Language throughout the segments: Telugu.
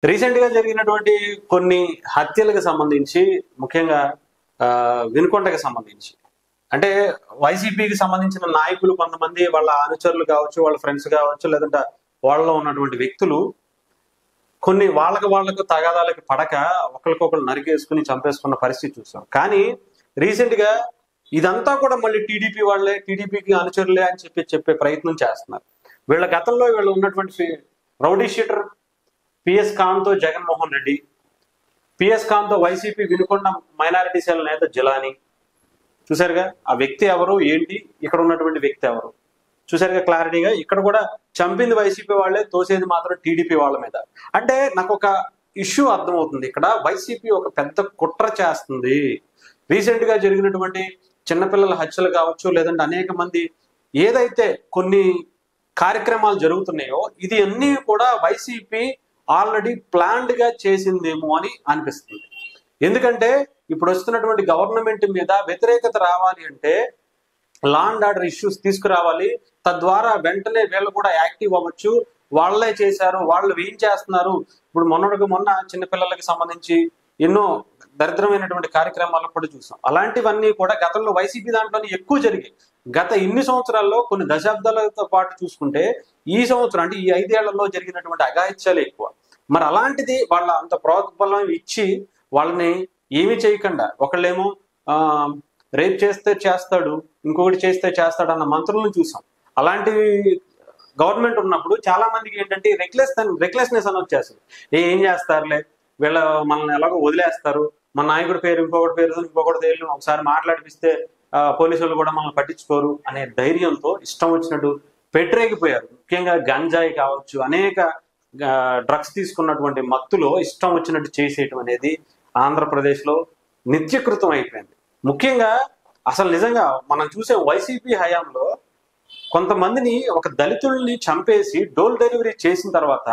రీసెంట్ గా జరిగినటువంటి కొన్ని హత్యలకు సంబంధించి ముఖ్యంగా వినుకొండకి సంబంధించి అంటే వైసీపీకి సంబంధించిన నాయకులు కొంతమంది వాళ్ళ అనుచరులు కావచ్చు, వాళ్ళ ఫ్రెండ్స్ కావచ్చు, లేదంటే వాళ్ళలో ఉన్నటువంటి వ్యక్తులు కొన్ని వాళ్ళకు తగాదాలకి పడక ఒకరికొకరు నరికేసుకుని చంపేసుకున్న పరిస్థితి చూస్తాం. కానీ రీసెంట్ గా ఇదంతా కూడా మళ్ళీ టీడీపీ వాళ్ళే, టీడీపీకి అనుచరులే అని చెప్పే ప్రయత్నం చేస్తున్నారు. వీళ్ళ గతంలో వీళ్ళు ఉన్నటువంటి రౌడీ షీటర్ పిఎస్ ఖాన్ తో జగన్మోహన్ రెడ్డి, పిఎస్ ఖాన్ తో వైసీపీ వినుకొండ మైనారిటీ సెల్ నేత జిలానీ, చూసారుగా ఆ వ్యక్తి ఎవరు ఏంటి, ఇక్కడ ఉన్నటువంటి వ్యక్తి ఎవరు చూసారుగా క్లారిటీగా. ఇక్కడ కూడా చంపింది వైసీపీ వాళ్ళే, తోసేది మాత్రం టీడీపీ వాళ్ళ మీద. అంటే నాకు ఒక ఇష్యూ అర్థమవుతుంది, ఇక్కడ వైసీపీ ఒక పెద్ద కుట్ర చేస్తుంది. రీసెంట్ గా జరిగినటువంటి చిన్నపిల్లల హత్యలు కావచ్చు, లేదంటే అనేక మంది ఏదైతే కొన్ని కార్యక్రమాలు జరుగుతున్నాయో ఇది అన్నీ కూడా వైసీపీ ఆల్రెడీ ప్లాన్డ్ గా చేసిందేమో అని అనిపిస్తుంది. ఎందుకంటే ఇప్పుడు వస్తున్నటువంటి గవర్నమెంట్ మీద వ్యతిరేకత రావాలి అంటే లా అండ్ ఆర్డర్ ఇష్యూస్ తీసుకురావాలి, తద్వారా వెంటనే వీళ్ళు కూడా యాక్టివ్ అవ్వచ్చు. వాళ్ళే చేశారు, వాళ్ళు ఏం చేస్తున్నారు. ఇప్పుడు మొన్న చిన్నపిల్లలకి సంబంధించి ఎన్నో దరిద్రమైనటువంటి కార్యక్రమాలు కూడా చూసాం. అలాంటివన్నీ కూడా గతంలో వైసీపీ దాంట్లోనే ఎక్కువ జరిగాయి. గత ఇన్ని సంవత్సరాల్లో కొన్ని దశాబ్దాలతో పాటు చూసుకుంటే ఈ సంవత్సరం అంటే ఈ 5 ఏళ్లలో జరిగినటువంటి అఘాయిత్యాలు ఎక్కువ. మరి అలాంటిది వాళ్ళ అంత ప్రోత్బలం ఇచ్చి వాళ్ళని ఏమి చేయకుండా ఒకళ్ళేమో రేప్ చేస్తే చేస్తాడు, ఇంకొకటి చేస్తే చేస్తాడు అన్న మంత్రులను చూసాం. అలాంటి గవర్నమెంట్ ఉన్నప్పుడు చాలా మందికి ఏంటంటే రెక్లెస్నెస్ అని వచ్చేస్తుంది. ఏం చేస్తారులే, వీళ్ళ మనల్ని ఎలాగో వదిలేస్తారు, మన నాయకుడి పేరు ఇంకొకటి పేరు ఒకసారి మాట్లాడిపిస్తే పోలీసులు కూడా మనల్ని పట్టించుకోరు అనే ధైర్యంతో ఇష్టం వచ్చినట్టు పెట్టరేగిపోయారు. ముఖ్యంగా గంజాయి కావచ్చు, అనేక డ్రగ్స్ తీసుకున్నటువంటి మత్తులో ఇష్టం వచ్చినట్టు చేసేయటం అనేది ఆంధ్రప్రదేశ్ లో నిత్యకృతం అయిపోయింది. ముఖ్యంగా అసలు నిజంగా మనం చూసే వైసీపీ హయాంలో కొంతమందిని ఒక దళితుల్ని చంపేసి డోర్ డెలివరీ చేసిన తర్వాత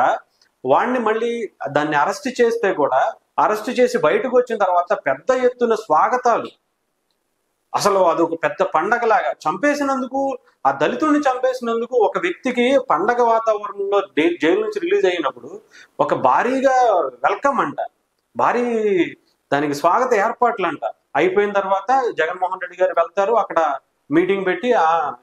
వాడిని మళ్ళీ దాన్ని అరెస్ట్ చేస్తే కూడా అరెస్ట్ చేసి బయటకు వచ్చిన తర్వాత పెద్ద ఎత్తున స్వాగతాలు, అసలు అదొక పెద్ద పండగలాగా చంపేసినందుకు, ఆ దళితుల్ని చంపేసినందుకు ఒక వ్యక్తికి పండగ వాతావరణంలో జైలు నుంచి రిలీజ్ అయినప్పుడు ఒక భారీగా వెల్కమ్ అంట, భారీ దానికి స్వాగత ఏర్పాట్లు అంట. అయిపోయిన తర్వాత జగన్మోహన్ రెడ్డి గారు వెళ్తారు, అక్కడ మీటింగ్ పెట్టి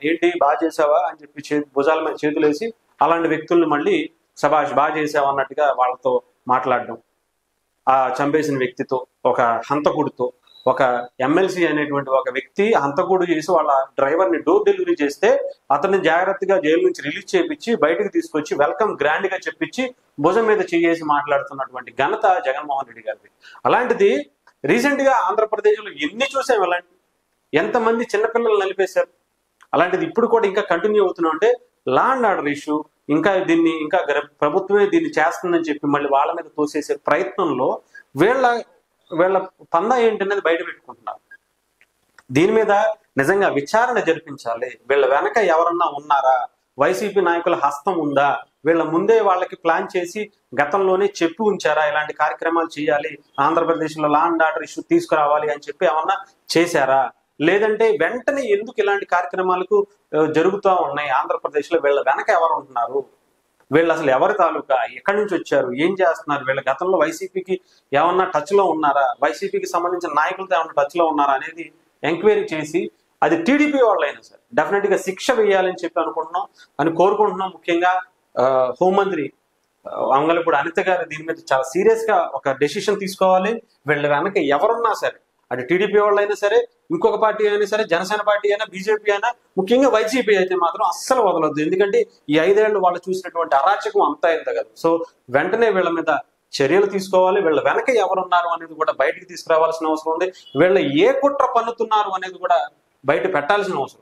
ఏంటి బాగా చేసావా అని చెప్పి భుజాల మీద చేతులేసి అలాంటి వ్యక్తుల్ని మళ్ళీ సభాష్ బాగా చేసావా అన్నట్టుగా వాళ్ళతో మాట్లాడడం. ఆ చంపేసిన వ్యక్తితో, ఒక హంతకుడితో, ఒక ఎమ్మెల్సీ అనేటువంటి ఒక వ్యక్తి హంతకుడు చేసి వాళ్ళ డ్రైవర్ని డోర్ డెలివరీ చేస్తే అతన్ని జాగ్రత్తగా జైలు నుంచి రిలీజ్ చేయించి బయటకు తీసుకొచ్చి వెల్కమ్ గ్రాండ్ గా చెప్పించి భుజం మీద చేసి మాట్లాడుతున్నటువంటి ఘనత జగన్మోహన్ రెడ్డి గారిది. అలాంటిది రీసెంట్ గా ఆంధ్రప్రదేశ్ లో ఎన్ని చూసాం, అలాంటి ఎంతమంది చిన్నపిల్లలు నలిపేశారు. అలాంటిది ఇప్పుడు కూడా ఇంకా కంటిన్యూ అవుతున్నాం అంటే లా అండ్ ఆర్డర్ ఇష్యూ ఇంకా ప్రభుత్వమే దీన్ని చేస్తుందని చెప్పి మళ్ళీ వాళ్ళ మీద తోసేసే ప్రయత్నంలో వీళ్ళ పందా ఏంటనేది బయట పెట్టుకుంటున్నారు. దీని మీద నిజంగా విచారణ జరిపించాలి. వీళ్ళ వెనక ఎవరన్నా ఉన్నారా, వైసీపీ నాయకుల హస్తం ఉందా, వీళ్ళ ముందే వాళ్ళకి ప్లాన్ చేసి గతంలోనే చెప్పి ఉంచారా ఇలాంటి కార్యక్రమాలు చేయాలి, ఆంధ్రప్రదేశ్ లో లా అండ్ ఆర్డర్ ఇష్యూ తీసుకురావాలి అని చెప్పి ఏమన్నా చేశారా, లేదంటే వెంటనే ఎందుకు ఇలాంటి కార్యక్రమాలకు జరుగుతూ ఉన్నాయి ఆంధ్రప్రదేశ్ లో, వీళ్ళ వెనక ఎవరు ఉంటున్నారు, వీళ్ళు అసలు ఎవరి తాలూకా, ఎక్కడి నుంచి వచ్చారు, ఏం చేస్తున్నారు, వీళ్ళ గతంలో వైసీపీకి ఏమన్నా టచ్ లో ఉన్నారా, వైసీపీకి సంబంధించిన నాయకులతో ఏమన్నా టచ్ లో ఉన్నారా అనేది ఎంక్వైరీ చేసి అది టీడీపీ వాళ్ళైనా సరే డెఫినెట్ గా శిక్ష వేయాలని చెప్పి కోరుకుంటున్నాం. ముఖ్యంగా హోంమంత్రి వంగలపూడి అనిత గారు దీని మీద చాలా సీరియస్ గా ఒక డెసిషన్ తీసుకోవాలి. వీళ్ళ వెనక ఎవరున్నా సరే, అది టీడీపీ వాళ్ళైనా సరే, ఇంకొక పార్టీ అయినా సరే, జనసేన పార్టీ అయినా, బీజేపీ అయినా, ముఖ్యంగా వైసీపీ అయితే మాత్రం అస్సలు వదలొద్దు. ఎందుకంటే ఈ 5 ఏళ్ళు వాళ్ళు చూసినటువంటి అరాచకం అంతా ఎంత కదా. సో వెంటనే వీళ్ళ మీద చర్యలు తీసుకోవాలి. వీళ్ళ వెనక ఎవరున్నారు అనేది కూడా బయటికి తీసుకురావాల్సిన అవసరం ఉంది. వీళ్ళ ఏ కుట్ర పన్నుతున్నారు అనేది కూడా బయట పెట్టాల్సిన అవసరం.